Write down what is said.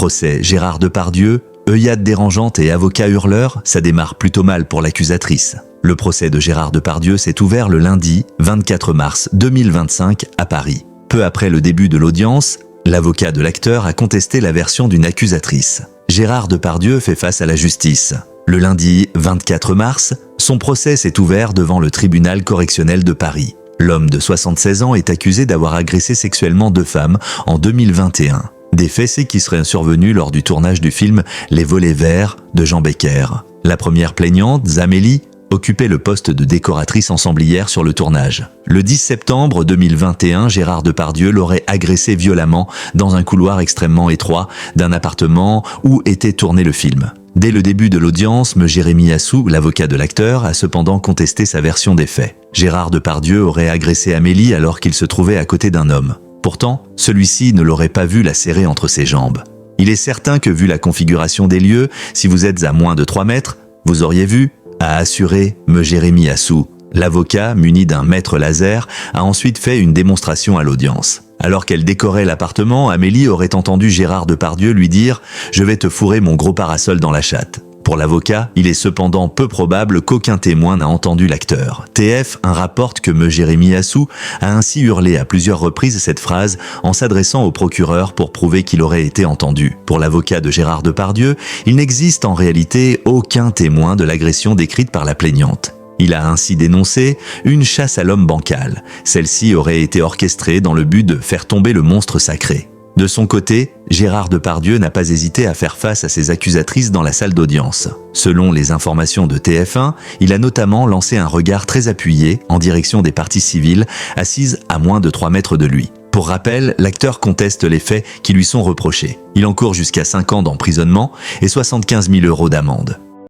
Procès Gérard Depardieu, œillade dérangeante et avocat hurleur, ça démarre plutôt mal pour l'accusatrice. Le procès de Gérard Depardieu s'est ouvert le lundi 24 mars 2025 à Paris. Peu après le début de l'audience, l'avocat de l'acteur a contesté la version d'une accusatrice. Gérard Depardieu fait face à la justice. Le lundi 24 mars, son procès s'est ouvert devant le tribunal correctionnel de Paris. L'homme de 76 ans est accusé d'avoir agressé sexuellement 2 femmes en 2021. Des faits qui seraient survenus lors du tournage du film Les Volets Verts de Jean Becker. La première plaignante, Zamélie, occupait le poste de décoratrice ensemblière sur le tournage. Le 10 septembre 2021, Gérard Depardieu l'aurait agressée violemment dans un couloir extrêmement étroit d'un appartement où était tourné le film. Dès le début de l'audience, Jérémy Assou, l'avocat de l'acteur, a cependant contesté sa version des faits. Gérard Depardieu aurait agressé Amélie alors qu'il se trouvait à côté d'un homme. Pourtant, celui-ci ne l'aurait pas vu la serrer entre ses jambes. Il est certain que vu la configuration des lieux, si vous êtes à moins de 3 mètres, vous auriez vu, a assuré Jérémy Assou. L'avocat, muni d'un mètre laser, a ensuite fait une démonstration à l'audience. Alors qu'elle décorait l'appartement, Amélie aurait entendu Gérard Depardieu lui dire « Je vais te fourrer mon gros parasol dans la chatte ». Pour l'avocat, il est cependant peu probable qu'aucun témoin n'a entendu l'acteur. TF1 rapporte que Jérémy Assou a ainsi hurlé à plusieurs reprises cette phrase en s'adressant au procureur pour prouver qu'il aurait été entendu. Pour l'avocat de Gérard Depardieu, il n'existe en réalité aucun témoin de l'agression décrite par la plaignante. Il a ainsi dénoncé une chasse à l'homme bancale. Celle-ci aurait été orchestrée dans le but de faire tomber le monstre sacré. De son côté, Gérard Depardieu n'a pas hésité à faire face à ses accusatrices dans la salle d'audience. Selon les informations de TF1, il a notamment lancé un regard très appuyé en direction des parties civiles assises à moins de 3 mètres de lui. Pour rappel, l'acteur conteste les faits qui lui sont reprochés. Il encourt jusqu'à 5 ans d'emprisonnement et 75 000 € d'amende.